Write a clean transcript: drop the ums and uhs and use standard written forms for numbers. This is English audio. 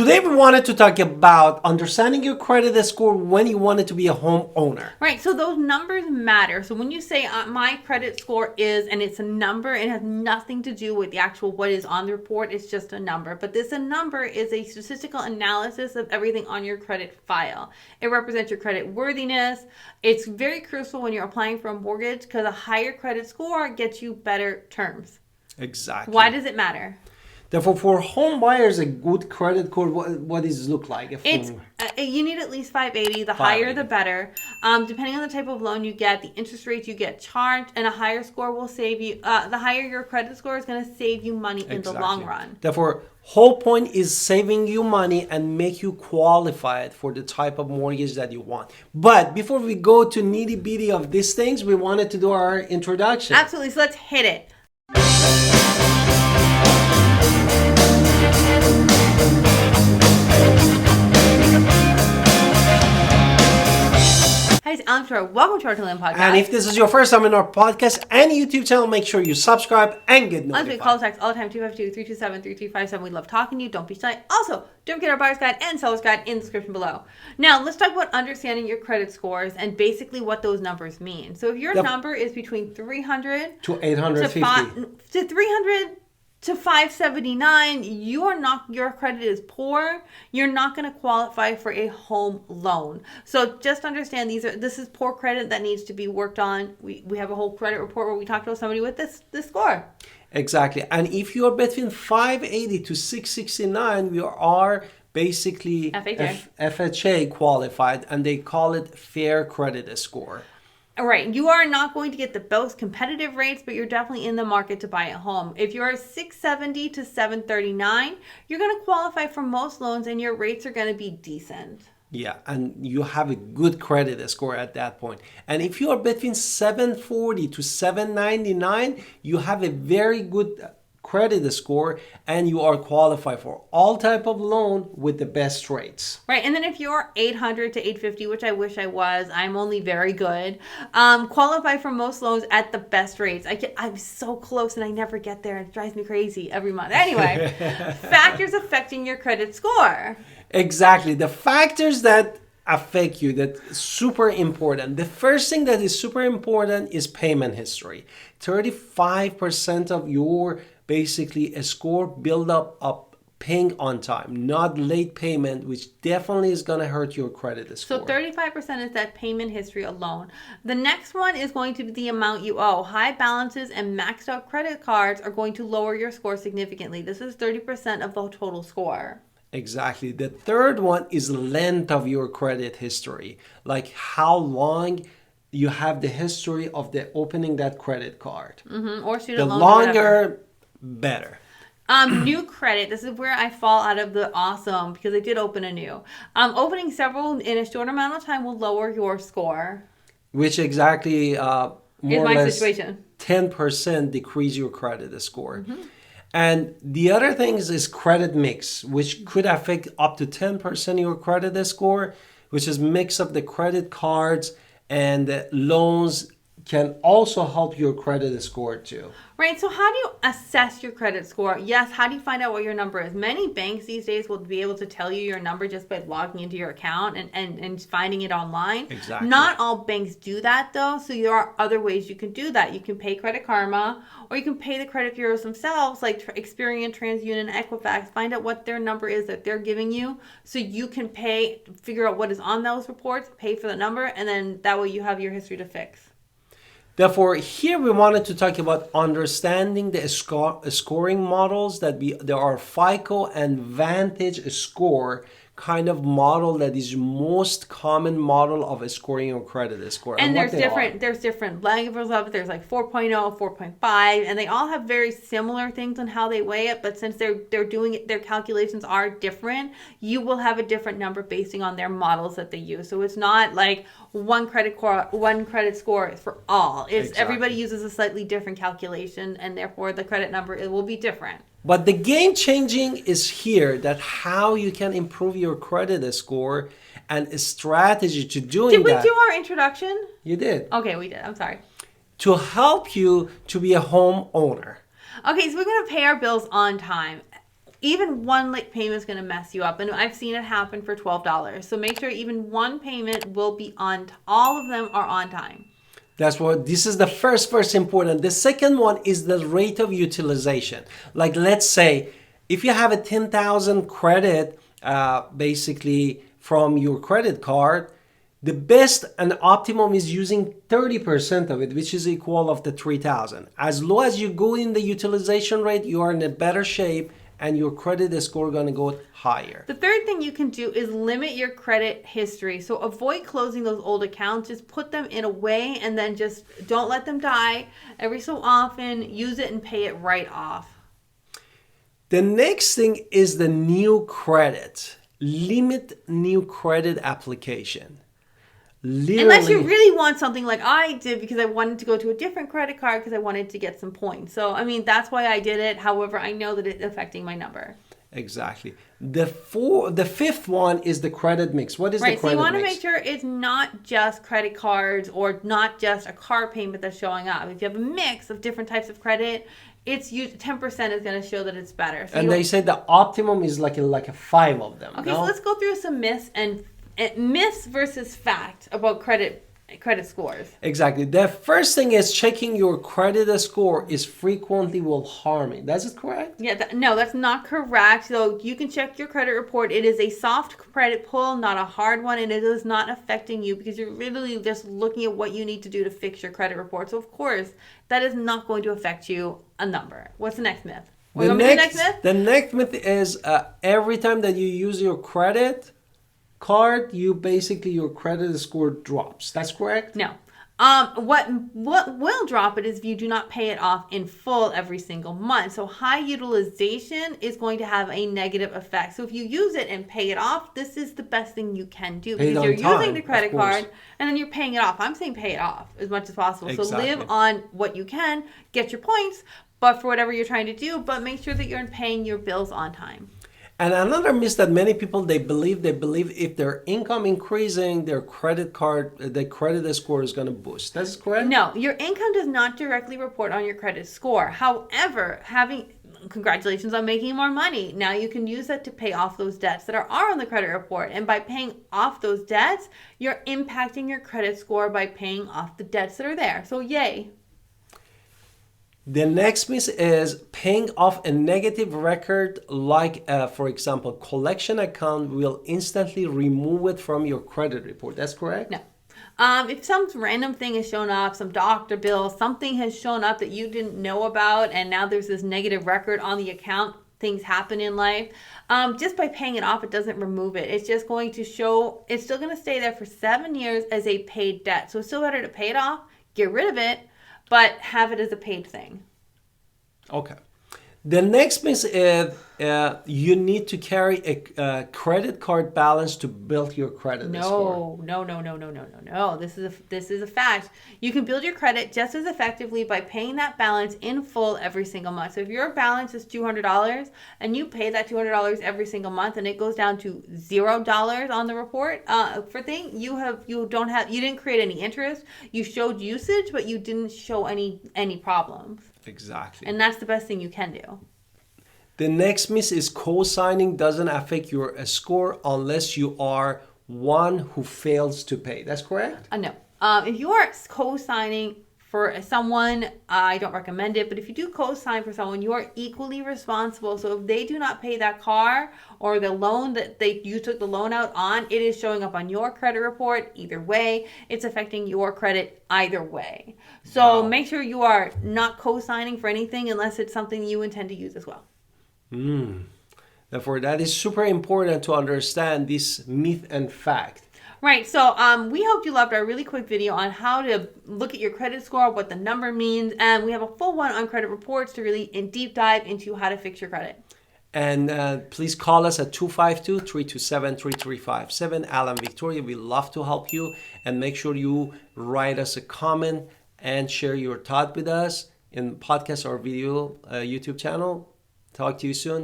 Today we wanted to talk about understanding your credit score when you wanted to be a homeowner. Right, so those numbers matter. So when you say my credit score is, and it's a number, it has nothing to do with the actual what is on the report, it's just a number. But a number is a statistical analysis of everything on your credit file. It represents your credit worthiness. It's very crucial when you're applying for a mortgage because a higher credit score gets you better terms. Exactly. Why does it matter? Therefore, for home buyers, a good credit score, what does it look like? You need at least 580. The higher, the better. Depending on the type of loan you get, the interest rates you get charged, and a higher score will save you. The higher your credit score is going to save you money in the long run. Therefore, whole point is saving you money and make you qualified for the type of mortgage that you want. But before we go to nitty bitty of these things, we wanted to do our introduction. Absolutely. So let's hit it. Hi, it's Alan. Welcome to our Talent Podcast. And if this is your first time in our podcast and YouTube channel, make sure you subscribe and get notified. Call text all the time, 252-327-3357. We love talking to you. Don't be shy. Also, don't forget our buyer's guide and seller's guide in the description below. Now, let's talk about understanding your credit scores and basically what those numbers mean. So if your number is between 300 to 850 to 300 to 579, your credit is poor. You're not going to qualify for a home loan. So just understand this is poor credit that needs to be worked on. We have a whole credit report where we talked about somebody with this score. Exactly. And if you're between 580 to 669, we are basically FHA qualified, and they call it fair credit score. All right, you are not going to get the most competitive rates, but you're definitely in the market to buy a home. If you're 670 to 739, you're going to qualify for most loans and your rates are going to be decent. Yeah, and you have a good credit score at that point. And if you are between 740 to 799, you have a very good credit score and you are qualified for all type of loan with the best rates. Right, and then if you're 800 to 850, which I wish I was, I'm only very good, qualify for most loans at the best rates. I'm so close and I never get there. It drives me crazy every month. Anyway, factors affecting your credit score. Exactly, the factors that affect you, that's super important. The first thing that is super important is payment history. 35% of your basically a score build up paying on time, not late payment, which definitely is going to hurt your credit score. So 35% is that payment history alone. The next one is going to be the amount you owe. High balances and maxed out credit cards are going to lower your score significantly. This is 30% of the total score. Exactly. The third one is length of your credit history, like how long you have the history of the opening that credit card. Or student loan. The longer, better. New credit. This is where I fall out of the awesome because I did open a new. Opening several in a short amount of time will lower your score. Which exactly more is or my less situation. 10% decrease your credit score. And the other thing is credit mix, which could affect up to 10% of your credit score, which is mix of the credit cards and the loans can also help your credit score too. Right, so how do you assess your credit score? Yes, how do you find out what your number is? Many banks these days will be able to tell you your number just by logging into your account and finding it online. Exactly. Not all banks do that though, so there are other ways you can do that. You can pay Credit Karma, or you can pay the credit bureaus themselves, like Experian, TransUnion, Equifax. Find out what their number is that they're giving you, so you can figure out what is on those reports, pay for the number, and then that way you have your history to fix. Therefore, here we wanted to talk about understanding the scoring models there are FICO and Vantage score kind of model that is most common model of a scoring your credit score. And there's different levels of it. There's like 4.0, 4.5, and they all have very similar things on how they weigh it. But since they're doing it, their calculations are different. You will have a different number based on their models that they use. So it's not like one credit score is for all. It's exactly. Everybody uses a slightly different calculation, and therefore the credit number it will be different. But the game changing is here, that how you can improve your credit score and a strategy to doing that. Did we do our introduction? You did. Okay, we did. I'm sorry. To help you to be a homeowner. Okay, so we're going to pay our bills on time. Even one late payment is going to mess you up. And I've seen it happen for $12. So make sure even one payment will be all of them are on time. This is the first important. The second one is the rate of utilization. Like, let's say if you have a 10,000 credit, basically from your credit card, the best and optimum is using 30% of it, which is equal of the 3,000. As low as you go in the utilization rate, you are in a better shape and your credit score going to go higher. The third thing you can do is limit your credit history. So avoid closing those old accounts. Just put them in a way and then just don't let them die. Every so often, use it and pay it right off. The next thing is the new credit. Limit new credit application. Literally, unless you really want something like I did, because I wanted to go to a different credit card because I wanted to get some points. So, I mean, that's why I did it. However, I know that it's affecting my number. Exactly. The fifth one is the credit mix. What is the credit mix? So you want to make sure it's not just credit cards or not just a car payment that's showing up. If you have a mix of different types of credit, it's 10% is going to show that it's better. So and they say the optimum is like a 5 of them. Okay, no? So let's go through some myths versus fact about credit scores. Exactly. The first thing is checking your credit score is frequently will harm it. That's correct? Yeah, no, that's not correct. So you can check your credit report. It is a soft credit pull, not a hard one, and it is not affecting you because you're really just looking at what you need to do to fix your credit report. So of course, that is not going to affect you a number. What's the next myth? The next myth is every time that you use your credit card, your credit score drops. That's correct? No. What will drop it is if you do not pay it off in full every single month. So high utilization is going to have a negative effect. So if you use it and pay it off, this is the best thing you can do because you're using the credit card and then you're paying it off. I'm saying pay it off as much as possible. Exactly. So live on what you can, get your points, but for whatever you're trying to do, but make sure that you're paying your bills on time. And another myth that many people, they believe if their income increasing, their credit score is going to boost. That's correct? No, your income does not directly report on your credit score. However, congratulations on making more money. Now you can use that to pay off those debts that are on the credit report. And by paying off those debts, you're impacting your credit score by paying off the debts that are there. So yay. The next myth is paying off a negative record like, for example, collection account will instantly remove it from your credit report. That's correct? No. If some random thing has shown up, some doctor bill, something has shown up that you didn't know about, and now there's this negative record on the account, things happen in life. Just by paying it off, it doesn't remove it. It's just going to show, it's still going to stay there for 7 years as a paid debt. So it's still better to pay it off, get rid of it, but have it as a paid thing. Okay. The next myth is you need to carry a credit card balance to build your credit score. No. This is a fact. You can build your credit just as effectively by paying that balance in full every single month. So if your balance is $200 and you pay that $200 every single month and it goes down to $0 on the report you didn't create any interest. You showed usage, but you didn't show any problems. Exactly. And that's the best thing you can do. The next myth is co-signing doesn't affect your score unless you are one who fails to pay. That's correct? No. If you are co-signing for someone, I don't recommend it. But if you do co-sign for someone, you are equally responsible. So if they do not pay that car or the loan that you took the loan out on, it is showing up on your credit report either way. It's affecting your credit either way. So Make sure you are not co-signing for anything unless it's something you intend to use as well. Therefore, that is super important to understand this myth and fact. Right. So we hope you loved our really quick video on how to look at your credit score, what the number means, and we have a full one on credit reports to really deep dive into how to fix your credit. And please call us at 252-327-3357. Alan Victoria, we love to help you. And make sure you write us a comment and share your thought with us in podcast or video YouTube channel. Talk to you soon.